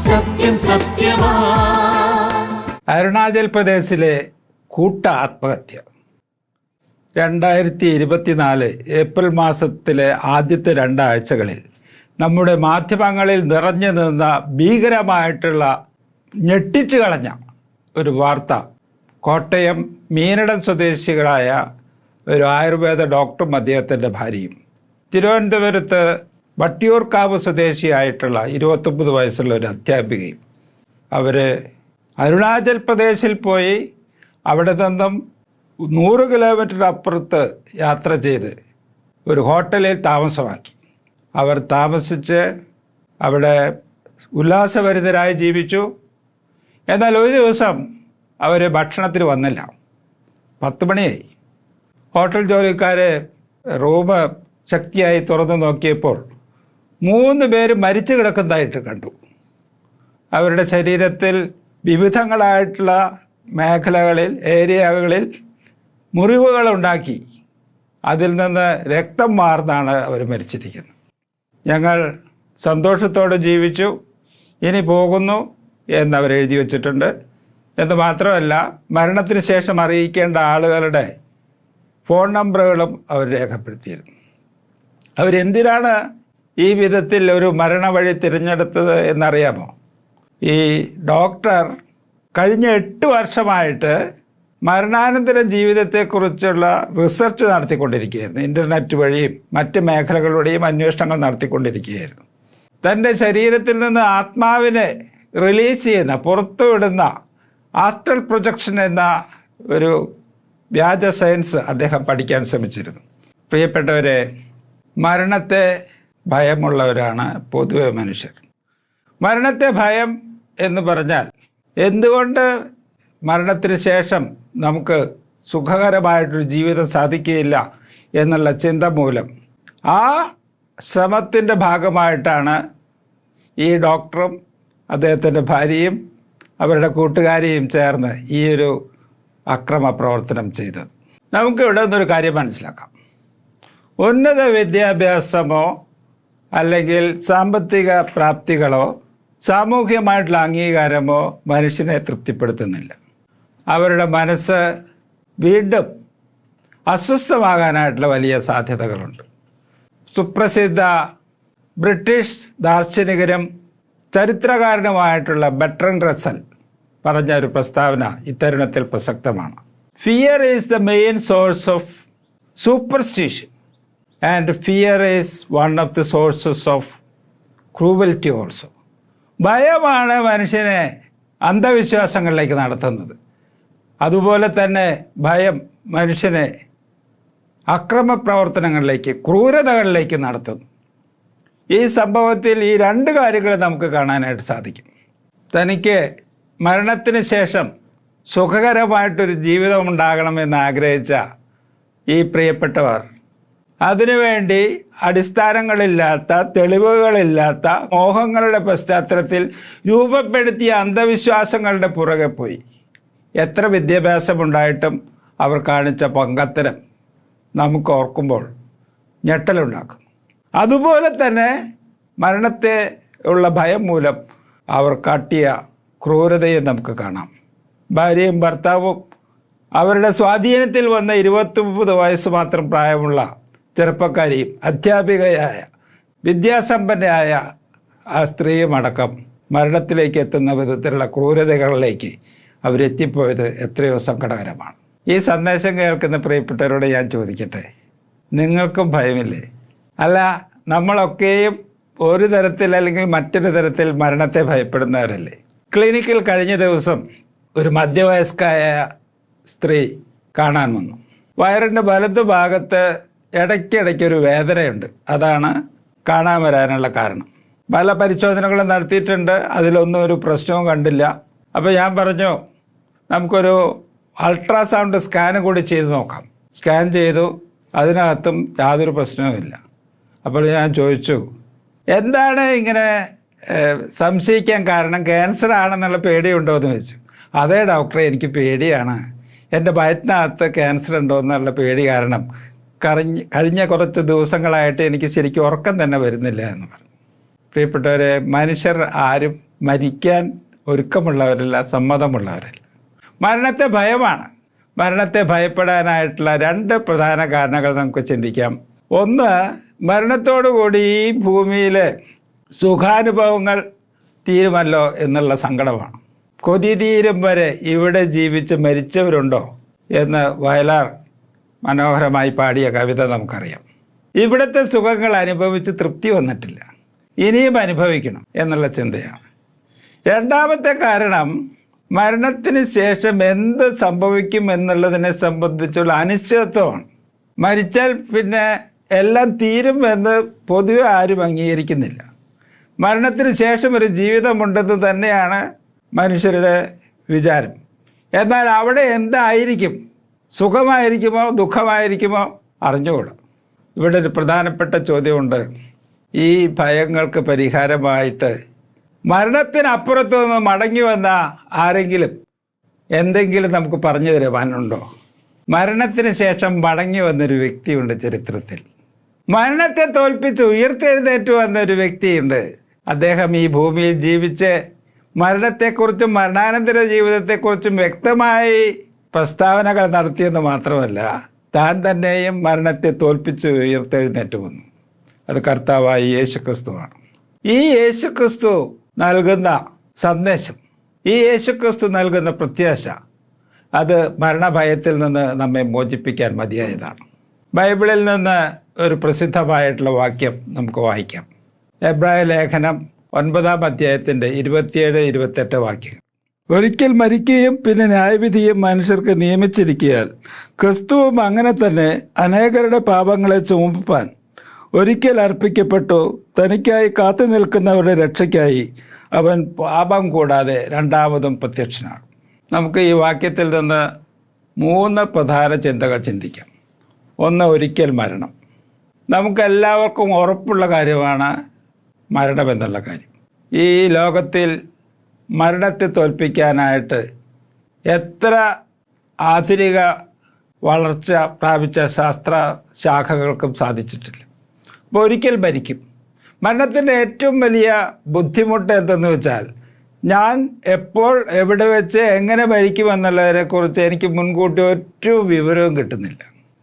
സത്യം സത്യമാ. അരുണാചൽ പ്രദേശിലെ കൂട്ട ആത്മഹത്യ 2024 ഏപ്രിൽ മാസത്തിലെ ആദ്യത്തെ 2 ആഴ്ചകളിൽ നമ്മുടെ മാധ്യമങ്ങളിൽ നിറഞ്ഞു നിന്ന ഭീകരമായിട്ടുള്ള ഞെട്ടിച്ചു കളഞ്ഞ ഒരു വാർത്ത കോട്ടയം മീനടം സ്വദേശികളായ ഒരു ആയുർവേദ ഡോക്ടറും അദ്ദേഹത്തിൻ്റെ ഭാര്യയും തിരുവനന്തപുരത്ത് വട്ടിയൂർക്കാവ് സ്വദേശിയായിട്ടുള്ള 29 വയസ്സുള്ള ഒരു അധ്യാപികയും അവർ അരുണാചൽ പ്രദേശിൽ പോയി അവിടെ നിന്നും 100 കിലോമീറ്റർ അപ്പുറത്ത് യാത്ര ചെയ്ത് ഒരു ഹോട്ടലിൽ താമസമാക്കി. അവർ താമസിച്ച് അവിടെ ഉല്ലാസഭരിതരായി ജീവിച്ചു. എന്നാൽ ഒരു ദിവസം അവർ ഭക്ഷണത്തിന് വന്നില്ല. 10 മണിയായി. ഹോട്ടൽ ജോലിക്കാരെ റൂം ശക്തിയായി തുറന്നു നോക്കിയപ്പോൾ 3 പേര് മരിച്ചു കിടക്കുന്നതായിട്ട് കണ്ടു. അവരുടെ ശരീരത്തിൽ വിവിധങ്ങളായിട്ടുള്ള മേഖലകളിൽ ഏരിയകളിൽ മുറിവുകളുണ്ടാക്കി അതിൽ നിന്ന് രക്തം വാർന്നാണ് അവർ മരിച്ചിരിക്കുന്നത്. ഞങ്ങൾ സന്തോഷത്തോടെ ജീവിച്ചു, ഇനി പോകുന്നു എന്നവർ എഴുതി വച്ചിട്ടുണ്ട്. എന്ന് മാത്രമല്ല, മരണത്തിന് ശേഷം അറിയിക്കേണ്ട ആളുകളുടെ ഫോൺ നമ്പറുകളും അവർ രേഖപ്പെടുത്തിയിരുന്നു. അവരെന്തിനാണ് ഈ വിധത്തിൽ ഒരു മരണവഴി തിരഞ്ഞെടുത്തത് എന്നറിയാമോ? ഈ ഡോക്ടർ കഴിഞ്ഞ 8 വർഷമായിട്ട് മരണാനന്തര ജീവിതത്തെക്കുറിച്ചുള്ള റിസർച്ച് നടത്തിക്കൊണ്ടിരിക്കുകയായിരുന്നു. ഇൻ്റർനെറ്റ് വഴിയും മറ്റ് മേഖലകളുടെയും അന്വേഷണങ്ങൾ നടത്തിക്കൊണ്ടിരിക്കുകയായിരുന്നു. തൻ്റെ ശരീരത്തിൽ നിന്ന് ആത്മാവിനെ റിലീസ് ചെയ്യുന്ന, പുറത്തുവിടുന്ന ആസ്ട്രൽ പ്രൊജക്ഷൻ എന്ന ഒരു വ്യാജ സയൻസ് അദ്ദേഹം പഠിക്കാൻ ശ്രമിച്ചിരുന്നു. പ്രിയപ്പെട്ടവരെ, മരണത്തെ ഭയമുള്ളവരാണ് പൊതുവെ മനുഷ്യർ. മരണത്തെ ഭയം എന്ന് പറഞ്ഞാൽ എന്തുകൊണ്ട് മരണത്തിന് ശേഷം നമുക്ക് സുഖകരമായിട്ടൊരു ജീവിതം സാധിക്കുകയില്ല എന്നുള്ള ചിന്ത മൂലം ആ ശ്രമത്തിൻ്റെ ഭാഗമായിട്ടാണ് ഈ ഡോക്ടറും അദ്ദേഹത്തിൻ്റെ ഭാര്യയും അവരുടെ കൂട്ടുകാരിയും ചേർന്ന് ഈ ഒരു അക്രമ പ്രവർത്തനം ചെയ്തത്. നമുക്കിവിടെ നിന്നൊരു കാര്യം മനസ്സിലാക്കാം. ഉന്നത വിദ്യാഭ്യാസമോ അല്ലെങ്കിൽ സാമ്പത്തിക പ്രാപ്തികളോ സാമൂഹികമായിട്ടുള്ള അംഗീകാരമോ മനുഷ്യനെ തൃപ്തിപ്പെടുത്തുന്നില്ല. അവരുടെ മനസ്സ് വീണ്ടും അസ്വസ്ഥമാകാനായിട്ടുള്ള വലിയ സാധ്യതകളുണ്ട്. സുപ്രസിദ്ധ ബ്രിട്ടീഷ് ദാർശനികരും ചരിത്രകാരനുമായിട്ടുള്ള ബെർട്രൻഡ് റസ്സൽ പറഞ്ഞ ഒരു പ്രസ്താവന ഇത്തരുണത്തിൽ പ്രസക്തമാണ്. Fear is the main source of superstition and fear is one of the sources of cruelty also. ഭയമാണ് മനുഷ്യനെ അന്ധവിശ്വാസങ്ങളിലേക്ക് നടത്തുന്നത്. അതുപോലെ തന്നെ ഭയം മനുഷ്യനെ അക്രമ പ്രവർത്തനങ്ങളിലേക്ക്, ക്രൂരതകളിലേക്ക് നടത്തുന്നു. ഈ സംഭവത്തിൽ ഈ 2 കാര്യങ്ങൾ നമുക്ക് കാണാനായിട്ട് സാധിക്കും. തനിക്ക് മരണത്തിന് ശേഷം സുഖകരമായിട്ടൊരു ജീവിതം ഉണ്ടാകണമെന്ന് ആഗ്രഹിച്ച ഈ പ്രിയപ്പെട്ടവർ അതിനുവേണ്ടി അടിസ്ഥാനങ്ങളില്ലാത്ത, തെളിവുകളില്ലാത്ത മോഹങ്ങളുടെ പശ്ചാത്തലത്തിൽ രൂപപ്പെടുത്തിയ അന്ധവിശ്വാസങ്ങളുടെ പുറകെ പോയി. എത്ര വിദ്യാഭ്യാസമുണ്ടായിട്ടും അവർ കാണിച്ച പങ്കത്തരം നമുക്ക് ഓർക്കുമ്പോൾ ഞെട്ടലുണ്ടാക്കും. അതുപോലെ തന്നെ മരണത്തെ ഉള്ള ഭയം മൂലം അവർ കാട്ടിയ ക്രൂരതയെ നമുക്ക് കാണാം. ഭാര്യയും ഭർത്താവും അവരുടെ സ്വാധീനത്തിൽ വന്ന 29 വയസ്സ് മാത്രം പ്രായമുള്ള ചെറുപ്പക്കാരിയും അധ്യാപികയായ വിദ്യാസമ്പന്നയായ ആ സ്ത്രീയും അടക്കം മരണത്തിലേക്ക് എത്തുന്ന വിധത്തിലുള്ള ക്രൂരതകളിലേക്ക് അവരെത്തിപ്പോയത് എത്രയോ സങ്കടകരമാണ്. ഈ സന്ദേശം കേൾക്കുന്ന പ്രിയപ്പെട്ടവരോട് ഞാൻ ചോദിക്കട്ടെ, നിങ്ങൾക്കും ഭയമില്ലേ? അല്ല, നമ്മളൊക്കെയും ഒരു തരത്തിൽ അല്ലെങ്കിൽ മറ്റൊരു തരത്തിൽ മരണത്തെ ഭയപ്പെടുന്നവരല്ലേ? ക്ലിനിക്കിൽ കഴിഞ്ഞ ദിവസം ഒരു മധ്യവയസ്കായ സ്ത്രീ കാണാൻ വന്നു. വയറിൻ്റെ വലതുഭാഗത്ത് ഇടയ്ക്കിടയ്ക്കൊരു വേദനയുണ്ട്. അതാണ് കാണാൻ വരാനുള്ള കാരണം. പല പരിശോധനകളും നടത്തിയിട്ടുണ്ട്, അതിലൊന്നും ഒരു പ്രശ്നവും കണ്ടില്ല. അപ്പോൾ ഞാൻ പറഞ്ഞു, നമുക്കൊരു അൾട്രാസൗണ്ട് സ്കാൻ കൂടി ചെയ്ത് നോക്കാം. സ്കാൻ ചെയ്തു, അതിനകത്തും യാതൊരു പ്രശ്നവുമില്ല. അപ്പോൾ ഞാൻ ചോദിച്ചു, എന്താണ് ഇങ്ങനെ സംശയിക്കാൻ കാരണം? ക്യാൻസർ ആണെന്നുള്ള പേടിയുണ്ടോ എന്ന് ചോദിച്ചു. അതേ ഡോക്ടറെ, എനിക്ക് പേടിയാണ്. എൻ്റെ വയറ്റിനകത്ത് ക്യാൻസർ ഉണ്ടോ എന്നുള്ള പേടി കാരണം കഴിഞ്ഞ കുറച്ച് ദിവസങ്ങളായിട്ട് എനിക്ക് ശരിക്കും ഉറക്കം തന്നെ വരുന്നില്ല എന്ന് പറഞ്ഞു. പ്രിയപ്പെട്ടവരെ, മനുഷ്യർ ആരും മരിക്കാൻ ഒരുക്കമുള്ളവരല്ല, സമ്മതമുള്ളവരല്ല. മരണത്തെ ഭയമാണ്. മരണത്തെ ഭയപ്പെടാനായിട്ടുള്ള രണ്ട് പ്രധാന കാരണങ്ങൾ നമുക്ക് ചിന്തിക്കാം. ഒന്ന്, മരണത്തോടുകൂടി ഈ ഭൂമിയിൽ സുഖാനുഭവങ്ങൾ തീരുമല്ലോ എന്നുള്ള സങ്കടമാണ്. കൊതി തീരും വരെ ഇവിടെ ജീവിച്ച് മരിച്ചവരുണ്ടോ എന്ന് വയലാർ മനോഹരമായി പാടിയ കവിത നമുക്കറിയാം. ഇവിടുത്തെ സുഖങ്ങൾ അനുഭവിച്ച് തൃപ്തി വന്നിട്ടില്ല, ഇനിയും അനുഭവിക്കണം എന്നുള്ള ചിന്തയാണ്. രണ്ടാമത്തെ കാരണം, മരണത്തിന് ശേഷം എന്ത് സംഭവിക്കും എന്നുള്ളതിനെ സംബന്ധിച്ചുള്ള അനിശ്ചിതത്വമാണ്. മരിച്ചാൽ പിന്നെ എല്ലാം തീരും എന്ന് പൊതുവെ ആരും അംഗീകരിക്കുന്നില്ല. മരണത്തിന് ശേഷം ഒരു ജീവിതമുണ്ടെന്ന് തന്നെയാണ് മനുഷ്യരുടെ വിചാരം. എന്നാൽ അവിടെ എന്തായിരിക്കും, സുഖമായിരിക്കുമോ ദുഃഖമായിരിക്കുമോ അറിഞ്ഞുകൂടാ. ഇവിടെ ഒരു പ്രധാനപ്പെട്ട ചോദ്യമുണ്ട്. ഈ ഭയങ്ങൾക്ക് പരിഹാരമായിട്ട് മരണത്തിനപ്പുറത്തു നിന്ന് മടങ്ങി വന്ന ആരെങ്കിലും എന്തെങ്കിലും നമുക്ക് പറഞ്ഞു തരുവാനുണ്ടോ? മരണത്തിന് ശേഷം മടങ്ങി വന്നൊരു വ്യക്തിയുണ്ട് ചരിത്രത്തിൽ. മരണത്തെ തോൽപ്പിച്ച് ഉയർത്തെഴുന്നേറ്റ് വന്നൊരു വ്യക്തിയുണ്ട്. അദ്ദേഹം ഈ ഭൂമിയിൽ ജീവിച്ച് മരണത്തെക്കുറിച്ചും മരണാനന്തര ജീവിതത്തെക്കുറിച്ചും വ്യക്തമായി പ്രസ്താവനകൾ നടത്തിയെന്ന് മാത്രമല്ല, താൻ തന്നെയും മരണത്തെ തോൽപ്പിച്ച് ഉയർത്തെഴുന്നേറ്റ് വന്നു. അത് കർത്താവായ യേശുക്രിസ്തുവാണ്. ഈ യേശുക്രിസ്തു നൽകുന്ന സന്ദേശം, ഈ യേശുക്രിസ്തു നൽകുന്ന പ്രത്യാശ, അത് മരണഭയത്തിൽ നിന്ന് നമ്മെ മോചിപ്പിക്കാൻ മതിയായതാണ്. ബൈബിളിൽ നിന്ന് ഒരു പ്രസിദ്ധമായിട്ടുള്ള വാക്യം നമുക്ക് വായിക്കാം. എബ്രായ ലേഖനം 9-ാം അധ്യായത്തിൻ്റെ 27-28 വാക്യങ്ങൾ. ഒരിക്കൽ മരിക്കുകയും പിന്നെ ന്യായവിധിയും മനുഷ്യർക്ക് നിയമിച്ചിരിക്കയാൽ ക്രിസ്തുവും അങ്ങനെ തന്നെ അനേകരുടെ പാപങ്ങളെ ചുമപ്പാൻ ഒരിക്കൽ അർപ്പിക്കപ്പെട്ടു. തനിക്കായി കാത്തു നിൽക്കുന്നവരുടെ രക്ഷയ്ക്കായി അവൻ പാപം കൂടാതെ രണ്ടാമതും പ്രത്യക്ഷനാണ്. നമുക്ക് ഈ വാക്യത്തിൽ നിന്ന് 3 പ്രധാന ചിന്തകൾ ചിന്തിക്കാം. ഒന്ന്, ഒരിക്കൽ മരണം. നമുക്കെല്ലാവർക്കും ഉറപ്പുള്ള കാര്യമാണ് മരണമെന്നുള്ള കാര്യം. ഈ ലോകത്തിൽ മരണത്തെ തോൽപ്പിക്കാനായിട്ട് എത്ര ആധുനിക വളർച്ച പ്രാപിച്ച ശാസ്ത്ര ശാഖകൾക്കും സാധിച്ചിട്ടില്ല. അപ്പോൾ ഒരിക്കൽ മരിക്കും. മരണത്തിൻ്റെ ഏറ്റവും വലിയ ബുദ്ധിമുട്ട് എന്തെന്ന് വെച്ചാൽ, ഞാൻ എപ്പോൾ എവിടെ വെച്ച് എങ്ങനെ മരിക്കുമെന്നുള്ളതിനെക്കുറിച്ച് എനിക്ക് മുൻകൂട്ടി ഒരു വിവരവും കിട്ടുന്നില്ല.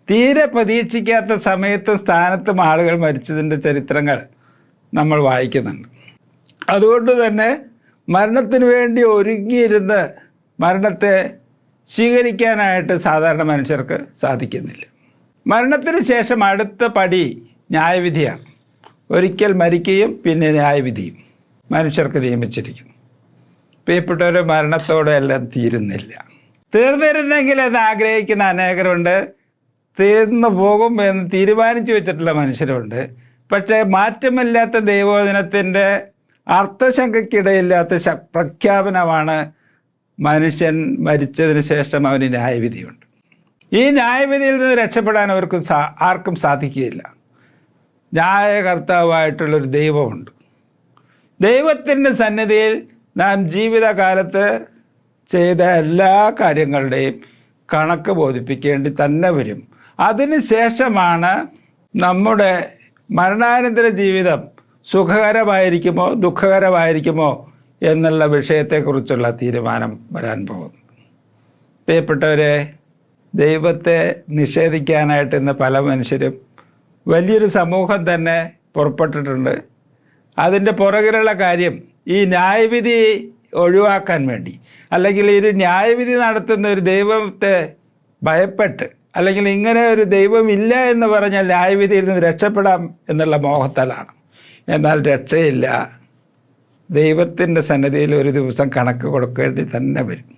തീരെ പ്രതീക്ഷിക്കാത്ത സമയത്തും സ്ഥാനത്തും ആളുകൾ മരിച്ചതിൻ്റെ ചരിത്രങ്ങൾ നമ്മൾ വായിക്കുന്നുണ്ട്. അതുകൊണ്ട് തന്നെ മരണത്തിന് വേണ്ടി ഒരുങ്ങിയിരുന്ന് മരണത്തെ സ്വീകരിക്കാനായിട്ട് സാധാരണ മനുഷ്യർക്ക് സാധിക്കുന്നില്ല. മരണത്തിന് ശേഷം അടുത്ത പടി ന്യായവിധിയാണ്. ഒരിക്കൽ മരിക്കുകയും പിന്നെ ന്യായവിധിയും മനുഷ്യർക്ക് നിയമിച്ചിരിക്കുന്നു. പ്രിയപ്പെട്ടവർ, മരണത്തോടെ എല്ലാം തീരുന്നില്ല. തീർന്നിരുന്നെങ്കിൽ അത് ആഗ്രഹിക്കുന്ന അനേകരുണ്ട്. തീർന്നു പോകും എന്ന് തീരുമാനിച്ചു വെച്ചിട്ടുള്ള മനുഷ്യരുണ്ട്. പക്ഷേ മാറ്റമില്ലാത്ത ദൈവവചനത്തിൻ്റെ അർത്ഥശങ്കയ്ക്കിടയില്ലാത്ത പ്രഖ്യാപനമാണ് മനുഷ്യൻ മരിച്ചതിന് ശേഷം അവന് ന്യായവിധിയുണ്ട്. ഈ ന്യായവിധിയിൽ നിന്ന് രക്ഷപ്പെടാൻ ആർക്കും സാധിക്കുകയില്ല. ന്യായകർത്താവായിട്ടുള്ളൊരു ദൈവമുണ്ട്. ദൈവത്തിൻ്റെ സന്നിധിയിൽ നാം ജീവിതകാലത്ത് ചെയ്ത എല്ലാ കാര്യങ്ങളുടെയും കണക്ക് ബോധിപ്പിക്കേണ്ടി തന്നെ വരും. അതിനുശേഷമാണ് നമ്മുടെ മരണാനന്തര ജീവിതം സുഖകരമായിരിക്കുമോ ദുഃഖകരമായിരിക്കുമോ എന്നുള്ള വിഷയത്തെക്കുറിച്ചുള്ള തീരുമാനം വരാൻ പോകുന്നു. പ്രിയപ്പെട്ടവരെ, ദൈവത്തെ നിഷേധിക്കാനായിട്ട് ഇന്ന് പല മനുഷ്യരും, വലിയൊരു സമൂഹം തന്നെ പുറപ്പെട്ടിട്ടുണ്ട്. അതിൻ്റെ പുറകിലുള്ള കാര്യം ഈ ന്യായവിധി ഒഴിവാക്കാൻ വേണ്ടി, അല്ലെങ്കിൽ ഒരു ന്യായവിധി നടത്തുന്ന ഒരു ദൈവത്തെ ഭയപ്പെട്ട്, അല്ലെങ്കിൽ ഇങ്ങനെ ഒരു ദൈവമില്ല എന്ന് പറഞ്ഞാൽ ന്യായവിധിയിൽ നിന്ന് രക്ഷപ്പെടാം എന്നുള്ള മോഹത്താലാണ്. എന്നാൽ രക്ഷയില്ല. ദൈവത്തിൻ്റെ സന്നിധിയിൽ ഒരു ദിവസം കണക്ക് കൊടുക്കേണ്ടി തന്നെ വരും.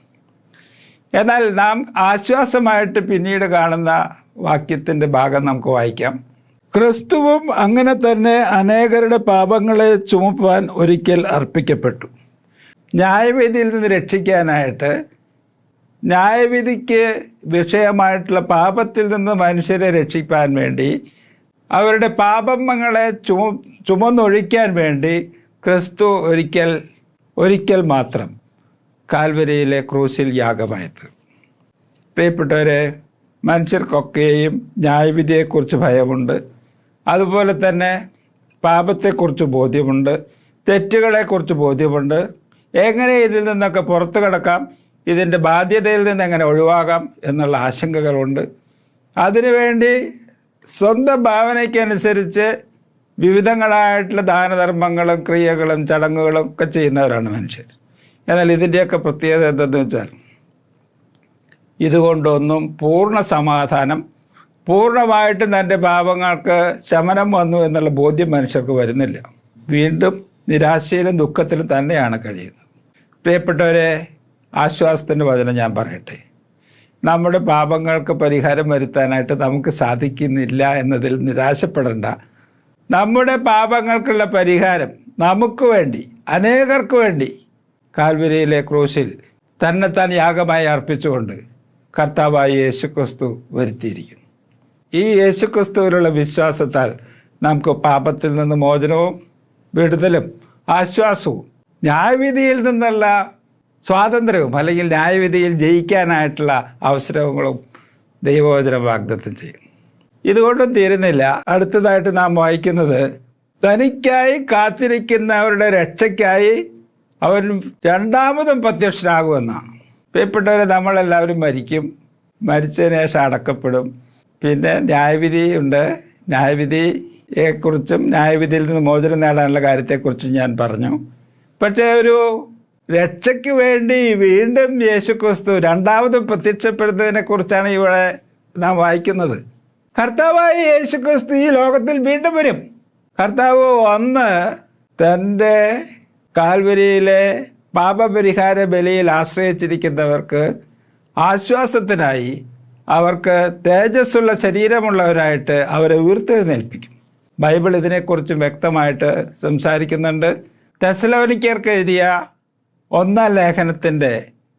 എന്നാൽ നാം ആശ്വാസമായിട്ട് പിന്നീട് കാണുന്ന വാക്യത്തിൻ്റെ ഭാഗം നമുക്ക് വായിക്കാം. ക്രിസ്തുവും അങ്ങനെ തന്നെ അനേകരുടെ പാപങ്ങളെ ചുമപ്പാൻ ഒരിക്കൽ അർപ്പിക്കപ്പെട്ടു. ന്യായവിധിയിൽ നിന്ന് രക്ഷിക്കാനായിട്ട്, ന്യായവിധിക്ക് വിഷയമായിട്ടുള്ള പാപത്തിൽ നിന്ന് മനുഷ്യരെ രക്ഷിക്കാൻ വേണ്ടി, അവരുടെ പാപങ്ങളെ ചുമന്നൊഴിക്കാൻ വേണ്ടി ക്രിസ്തു ഒരിക്കൽ മാത്രം കാൽവരിയിലെ ക്രൂശിൽ യാഗമായത്. പ്രിയപ്പെട്ടവരെ, മനുഷ്യർക്കൊക്കെയും ന്യായവിധിയെക്കുറിച്ച് ഭയമുണ്ട്. അതുപോലെ തന്നെ പാപത്തെക്കുറിച്ച് ബോധ്യമുണ്ട്, തെറ്റുകളെക്കുറിച്ച് ബോധ്യമുണ്ട്. എങ്ങനെ ഇതിൽ നിന്നൊക്കെ പുറത്തു കടക്കാം, ഇതിൻ്റെ ബാധ്യതയിൽ നിന്ന് എങ്ങനെ ഒഴിവാകാം എന്നുള്ള ആശങ്കകളുണ്ട്. അതിനുവേണ്ടി സ്വന്തം ഭാവനയ്ക്കനുസരിച്ച് വിവിധങ്ങളായിട്ടുള്ള ദാനധർമ്മങ്ങളും ക്രിയകളും ചടങ്ങുകളും ഒക്കെ ചെയ്യുന്നവരാണ് മനുഷ്യർ. എന്നാൽ ഇതിൻ്റെയൊക്കെ പ്രത്യേകത എന്തെന്ന് വെച്ചാൽ ഇതുകൊണ്ടൊന്നും പൂർണ്ണ സമാധാനം, പൂർണ്ണമായിട്ടും തൻ്റെ പാപങ്ങൾക്ക് ശമനം വന്നു എന്നുള്ള ബോധ്യം മനുഷ്യർക്ക് വരുന്നില്ല. വീണ്ടും നിരാശയിലും ദുഃഖത്തിലും തന്നെയാണ് കഴിയുന്നത്. പ്രിയപ്പെട്ടവരെ, ആശ്വാസത്തിൻ്റെ വചനം ഞാൻ പറയട്ടെ. നമ്മുടെ പാപങ്ങൾക്ക് പരിഹാരം വരുത്താനായിട്ട് നമുക്ക് സാധിക്കുന്നില്ല എന്നതിൽ നിരാശപ്പെടേണ്ട. നമ്മുടെ പാപങ്ങൾക്കുള്ള പരിഹാരം നമുക്ക് വേണ്ടി, അനേകർക്ക് വേണ്ടി കാൽവരിയിലെ ക്രൂശിൽ തന്നെത്താൻ യാഗമായി അർപ്പിച്ചുകൊണ്ട് കർത്താവായ യേശുക്രിസ്തു വരുത്തിയിരിക്കുന്നു. ഈ യേശുക്രിസ്തുവിലുള്ള വിശ്വാസത്താൽ നമുക്ക് പാപത്തിൽ നിന്ന് മോചനവും വിടുതലും ആശ്വാസവും ന്യായവിധിയിൽ നിന്നുള്ള സ്വാതന്ത്ര്യവും അല്ലെങ്കിൽ ന്യായവിധിയിൽ ജയിക്കാനായിട്ടുള്ള അവസരങ്ങളും ദൈവവചനം വാഗ്ദത്തം ചെയ്യും. ഇതുകൊണ്ടും തീരുന്നില്ല. അടുത്തതായിട്ട് നാം വായിക്കുന്നത്, തനിക്കായി കാത്തിരിക്കുന്നവരുടെ രക്ഷയ്ക്കായി അവൻ രണ്ടാമതും പ്രത്യക്ഷനാകുമെന്നാണ്. പ്രിയപ്പെട്ടവരെ, നമ്മളെല്ലാവരും മരിക്കും. മരിച്ചതിന് ശേഷം അടക്കപ്പെടും. പിന്നെ ന്യായവിധി ഉണ്ട്. ന്യായവിധിയെക്കുറിച്ചും ന്യായവിധിയിൽ നിന്ന് മോചനം നേടാനുള്ള കാര്യത്തെക്കുറിച്ചും ഞാൻ പറഞ്ഞു. പക്ഷേ ഒരു രക്ഷയ്ക്ക് വേണ്ടി വീണ്ടും യേശുക്രിസ്തു രണ്ടാമതും പ്രത്യക്ഷപ്പെടുന്നതിനെക്കുറിച്ചാണ് ഇവിടെ നാം വായിക്കുന്നത്. കർത്താവായ യേശുക്രിസ്തു ഈ ലോകത്തിൽ വീണ്ടും വരും. കർത്താവ് വന്ന് തൻ്റെ കാൽവരിയിലെ പാപപരിഹാര ബലിയിൽ ആശ്രയിച്ചിരിക്കുന്നവർക്ക് ആശ്വാസത്തിനായി അവർക്ക് തേജസ്സുള്ള ശരീരമുള്ളവരായിട്ട് അവരെ ഉയർത്തെഴുന്നേൽപ്പിക്കും. ബൈബിൾ ഇതിനെക്കുറിച്ച് വ്യക്തമായിട്ട് സംസാരിക്കുന്നുണ്ട്. തെസ്സലോനിക്കർക്ക് എഴുതിയ 1 ലേഖനത്തിൻ്റെ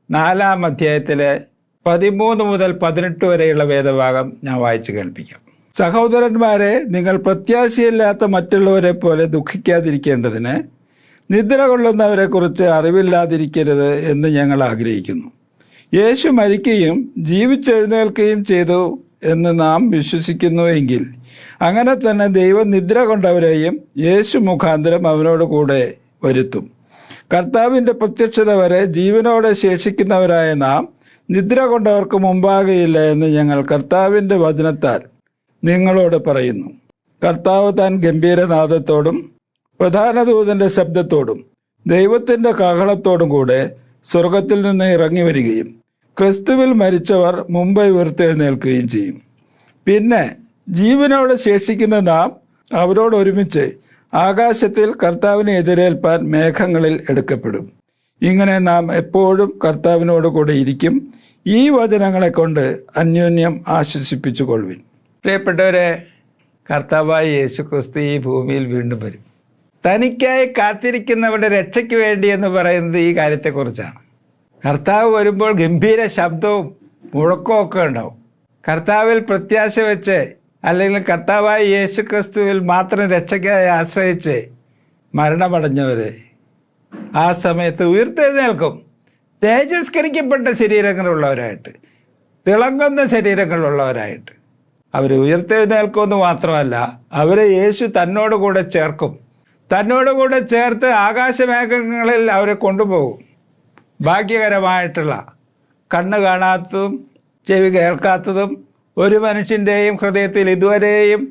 4-ാം അധ്യായത്തിലെ 13 മുതൽ 18 വരെയുള്ള വേദഭാഗം ഞാൻ വായിച്ചു കേൾപ്പിക്കാം. സഹോദരന്മാരെ, നിങ്ങൾ പ്രത്യാശയില്ലാത്ത മറ്റുള്ളവരെ പോലെ ദുഃഖിക്കാതിരിക്കേണ്ടതിന് നിദ്ര കൊള്ളുന്നവരെക്കുറിച്ച് അറിവില്ലാതിരിക്കരുത് എന്ന് ഞങ്ങൾ ആഗ്രഹിക്കുന്നു. യേശു മരിക്കുകയും ജീവിച്ചെഴുന്നേൽക്കുകയും ചെയ്തു എന്ന് നാം വിശ്വസിക്കുന്നുവെങ്കിൽ അങ്ങനെ തന്നെ ദൈവം നിദ്ര കൊണ്ടവരെയും യേശു മുഖാന്തരം അവനോട് കൂടെ വരുത്തും. കർത്താവിൻ്റെ പ്രത്യക്ഷത വരെ ജീവനോടെ ശേഷിക്കുന്നവരായ നാം നിദ്ര കൊണ്ടവർക്ക് മുമ്പാകെയില്ല എന്ന് ഞങ്ങൾ കർത്താവിൻ്റെ വചനത്താൽ നിങ്ങളോട് പറയുന്നു. കർത്താവ് താൻ ഗംഭീരനാദത്തോടും പ്രധാന ദൂതൻ്റെ ശബ്ദത്തോടും ദൈവത്തിൻ്റെ കാഹളത്തോടും കൂടെ സ്വർഗത്തിൽ നിന്ന് ഇറങ്ങി വരികയും ക്രിസ്തുവിൽ മരിച്ചവർ മുമ്പേ ഉയർത്തെഴുന്നേൽക്കുകയും ചെയ്യും. പിന്നെ ജീവനോടെ ശേഷിക്കുന്ന നാം അവരോട് ഒരുമിച്ച് ആകാശത്തിൽ കർത്താവിനെ എതിരേൽപ്പാൻ മേഘങ്ങളിൽ എടുക്കപ്പെടും. ഇങ്ങനെ നാം എപ്പോഴും കർത്താവിനോട് കൂടെ ഇരിക്കും. ഈ വചനങ്ങളെ കൊണ്ട് അന്യോന്യം ആശ്വസിപ്പിച്ചു കൊള്ളുവിൻ. പ്രിയപ്പെട്ടവരെ, കർത്താവായ യേശുക്രിസ്തു ഈ ഭൂമിയിൽ വീണ്ടും വരും. തനിക്കായി കാത്തിരിക്കുന്നവരുടെ രക്ഷയ്ക്ക് വേണ്ടി എന്ന് പറയുന്നത് ഈ കാര്യത്തെക്കുറിച്ചാണ്. കർത്താവ് വരുമ്പോൾ ഗംഭീര ശബ്ദവും മുഴക്കവും ഒക്കെ ഉണ്ടാവും. കർത്താവിൽ പ്രത്യാശ വെച്ച് അല്ലെങ്കിൽ കർത്താവായ യേശുക്രിസ്തുവിൽ മാത്രം രക്ഷയ്ക്കായി ആശ്രയിച്ച് മരണമടഞ്ഞവർ ആ സമയത്ത് ഉയർത്തെഴുന്നേൽക്കും. തേജസ്കരിക്കപ്പെട്ട ശരീരങ്ങളുള്ളവരായിട്ട്, തിളങ്ങുന്ന ശരീരങ്ങളുള്ളവരായിട്ട് അവർ ഉയർത്തെഴുന്നേൽക്കുമെന്ന് മാത്രമല്ല, അവരെ യേശു തന്നോട് കൂടെ ചേർക്കും. തന്നോട് കൂടെ ചേർത്ത് ആകാശമേഘങ്ങളിൽ അവരെ കൊണ്ടുപോകും. ഭാഗ്യകരമായിട്ടുള്ള, കണ്ണ് കാണാത്തതും ചെവി കേൾക്കാത്തതും ഒരു മനുഷ്യൻ്റെയും ഹൃദയത്തിൽ ഇതുവരെയും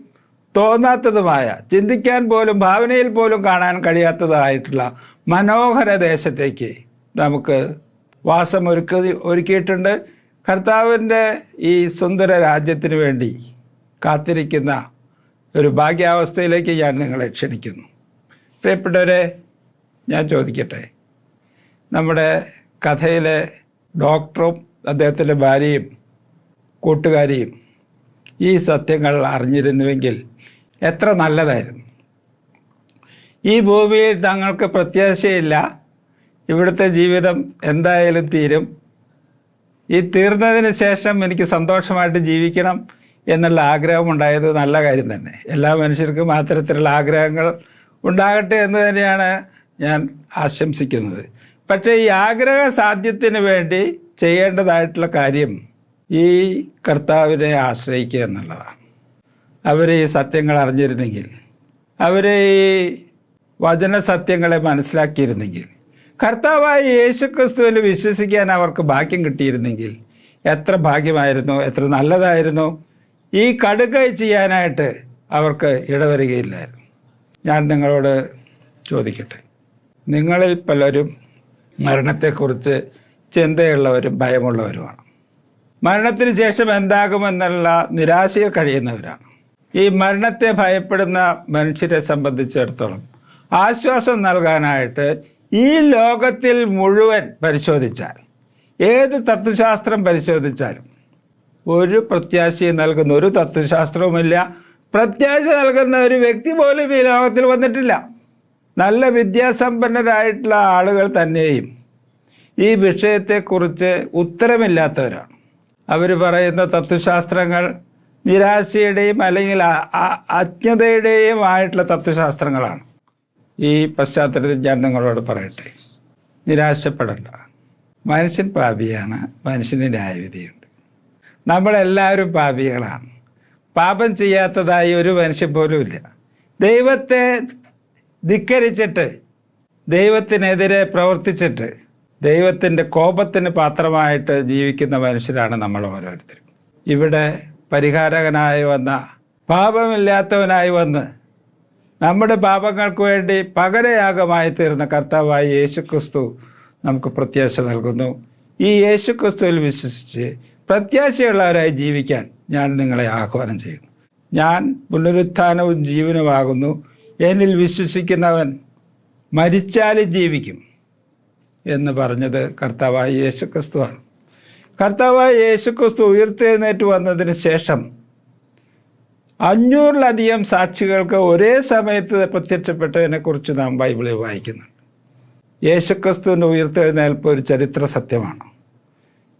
തോന്നാത്തതുമായ, ചിന്തിക്കാൻ പോലും ഭാവനയിൽ പോലും കാണാൻ കഴിയാത്തതായിട്ടുള്ള മനോഹര ദേശത്തേക്ക് നമുക്ക് വാസം ഒരുക്കിയിട്ടുണ്ട്. കർത്താവിൻ്റെ ഈ സുന്ദര രാജ്യത്തിന് വേണ്ടി കാത്തിരിക്കുന്ന ഒരു ഭാഗ്യാവസ്ഥയിലേക്ക് ഞാൻ നിങ്ങളെ ക്ഷണിക്കുന്നു. പ്രിയപ്പെട്ടവരെ, ഞാൻ ചോദിക്കട്ടെ, നമ്മുടെ കഥയിലെ ഡോക്ടറും അദ്ദേഹത്തിൻ്റെ ഭാര്യയും കൂട്ടുകാരിയും ഈ സത്യങ്ങൾ അറിഞ്ഞിരുന്നുവെങ്കിൽ എത്ര നല്ലതായിരുന്നു. ഈ ഭൂമിയിൽ തങ്ങൾക്ക് പ്രത്യാശയില്ല, ഇവിടുത്തെ ജീവിതം എന്തായാലും തീരും, ഈ തീർന്നതിന് ശേഷം എനിക്ക് സന്തോഷമായിട്ട് ജീവിക്കണം എന്നുള്ള ആഗ്രഹമുണ്ടായത് നല്ല കാര്യം തന്നെ. എല്ലാ മനുഷ്യർക്കും അത്തരത്തിലുള്ള ആഗ്രഹങ്ങൾ ഉണ്ടാകട്ടെ എന്ന് തന്നെയാണ് ഞാൻ ആശംസിക്കുന്നത്. പക്ഷേ ഈ ആഗ്രഹ സാധ്യത്തിന് വേണ്ടി ചെയ്യേണ്ടതായിട്ടുള്ള കാര്യം ഈ കർത്താവിനെ ആശ്രയിക്കുക എന്നുള്ളതാണ്. അവർ ഈ സത്യങ്ങൾ അറിഞ്ഞിരുന്നെങ്കിൽ, അവർ ഈ വചന സത്യങ്ങളെ മനസ്സിലാക്കിയിരുന്നെങ്കിൽ, കർത്താവായ യേശുക്രിസ്തുവിൽ വിശ്വസിക്കാൻ അവർക്ക് ഭാഗ്യം കിട്ടിയിരുന്നെങ്കിൽ എത്ര ഭാഗ്യമായിരുന്നു, എത്ര നല്ലതായിരുന്നു. ഈ കടുകൈ ചെയ്യാനായിട്ട് അവർക്ക് ഇടവരികയില്ലായിരുന്നു. ഞാൻ നിങ്ങളോട് ചോദിക്കട്ടെ, നിങ്ങളിൽ പലരും മരണത്തെക്കുറിച്ച് ചിന്തയുള്ളവരും ഭയമുള്ളവരുമാണ്. മരണത്തിന് ശേഷം എന്താകുമെന്നുള്ള നിരാശയിൽ കഴിയുന്നവരാണ്. ഈ മരണത്തെ ഭയപ്പെടുന്ന മനുഷ്യരെ സംബന്ധിച്ചിടത്തോളം ആശ്വാസം നൽകാനായിട്ട് ഈ ലോകത്തിൽ മുഴുവൻ പരിശോധിച്ചാൽ, ഏത് തത്വശാസ്ത്രം പരിശോധിച്ചാലും ഒരു പ്രത്യാശയും നൽകുന്ന ഒരു തത്വശാസ്ത്രവുമില്ല. പ്രത്യാശ നൽകുന്ന ഒരു വ്യക്തി പോലും ഈ ലോകത്തിൽ വന്നിട്ടില്ല. നല്ല വിദ്യാസമ്പന്നരായിട്ടുള്ള ആളുകൾ തന്നെയും ഈ വിഷയത്തെക്കുറിച്ച് ഉത്തരമില്ലാത്തവരാണ്. അവർ പറയുന്ന തത്വശാസ്ത്രങ്ങൾ നിരാശയുടെയും അല്ലെങ്കിൽ അജ്ഞതയുടെയും ആയിട്ടുള്ള തത്വശാസ്ത്രങ്ങളാണ്. ഈ പശ്ചാത്തലത്തിൽ ഞാൻ നിങ്ങളോട് പറയട്ടെ, നിരാശപ്പെടേണ്ട. മനുഷ്യൻ പാപിയാണ്, മനുഷ്യന് ന്യായവിധിയുണ്ട്. നമ്മളെല്ലാവരും പാപികളാണ്. പാപം ചെയ്യാത്തതായി ഒരു മനുഷ്യൻ പോലുമില്ല. ദൈവത്തെ ധിക്കരിച്ചിട്ട്, ദൈവത്തിനെതിരെ പ്രവർത്തിച്ചിട്ട്, ദൈവത്തിൻ്റെ കോപത്തിന് പാത്രമായിട്ട് ജീവിക്കുന്ന മനുഷ്യരാണ് നമ്മൾ ഓരോരുത്തരും. ഇവിടെ പരിഹാരകനായി വന്ന, പാപമില്ലാത്തവനായി വന്ന് നമ്മുടെ പാപങ്ങൾക്ക് വേണ്ടി പകരയാഗമായി തീർന്ന കർത്താവായ യേശുക്രിസ്തു നമുക്ക് പ്രത്യാശ നൽകുന്നു. ഈ യേശുക്രിസ്തുവിൽ വിശ്വസിച്ച് പ്രത്യാശയുള്ളവരായി ജീവിക്കാൻ ഞാൻ നിങ്ങളെ ആഹ്വാനം ചെയ്യുന്നു. ഞാൻ പുനരുത്ഥാനവും ജീവനുമാകുന്നു. എന്നിൽ വിശ്വസിക്കുന്നവൻ മരിച്ചാലും ജീവിക്കും എന്ന് പറഞ്ഞത് കർത്താവായ യേശുക്രിസ്തുവാണ്. കർത്താവായ യേശുക്രിസ്തു ഉയർത്തെഴുന്നേറ്റ് വന്നതിന് ശേഷം 500-ലധികം സാക്ഷികൾക്ക് ഒരേ സമയത്ത് പ്രത്യക്ഷപ്പെട്ടതിനെക്കുറിച്ച് നാം ബൈബിളിൽ വായിക്കുന്നുണ്ട്. യേശുക്രിസ്തുവിൻ്റെ ഉയർത്തെഴുന്നേൽപ്പ് ഒരു ചരിത്ര സത്യമാണ്.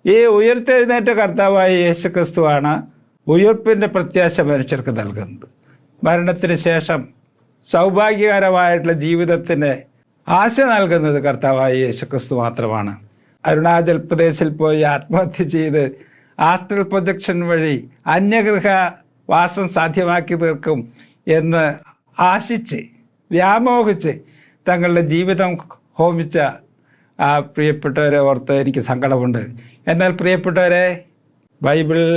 ഈ ഉയർത്തെഴുന്നേറ്റ കർത്താവായ യേശുക്രിസ്തുവാണ് ഉയർപ്പിൻ്റെ പ്രത്യാശ മനുഷ്യർക്ക് നൽകുന്നത്. മരണത്തിന് ശേഷം സൗഭാഗ്യകരമായിട്ടുള്ള ജീവിതത്തിന് ആശ നൽകുന്നത് കർത്താവായ യേശുക്രിസ്തു മാത്രമാണ്. അരുണാചൽ പ്രദേശിൽ പോയി ആത്മഹത്യ ചെയ്ത് ആസ്ട്രൽ പ്രൊജക്ഷൻ വഴി അന്യഗ്രഹ വാസം സാധ്യമാക്കി തീർക്കും എന്ന് ആശിച്ച് വ്യാമോഹിച്ച് തങ്ങളുടെ ജീവിതം ഹോമിച്ച ആ പ്രിയപ്പെട്ടവരെ ഓർത്ത് എനിക്ക് സങ്കടമുണ്ട്. എന്നാൽ പ്രിയപ്പെട്ടവരെ, ബൈബിളിൽ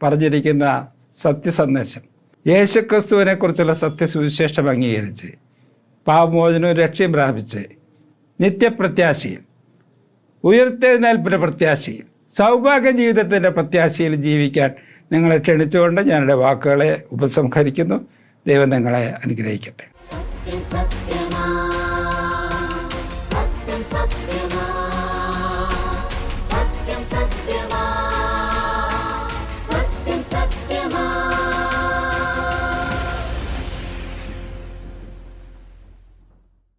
പറഞ്ഞിരിക്കുന്ന സത്യസന്ദേശം, യേശുക്രിസ്തുവിനെ കുറിച്ചുള്ള സത്യസുവിശേഷം അംഗീകരിച്ച് പാപമോചനവും രക്ഷയും പ്രാപിച്ച് നിത്യപ്രത്യാശയിൽ, ഉയർത്തെഴുന്നേൽപ്പിൻ്റെ പ്രത്യാശയിൽ, സൗഭാഗ്യ ജീവിതത്തിൻ്റെ പ്രത്യാശയിൽ ജീവിക്കാൻ നിങ്ങളെ ക്ഷണിച്ചുകൊണ്ട് ഞാനെൻ്റെ വാക്കുകളെ ഉപസംഹരിക്കുന്നു. ദൈവം നിങ്ങളെ അനുഗ്രഹിക്കട്ടെ.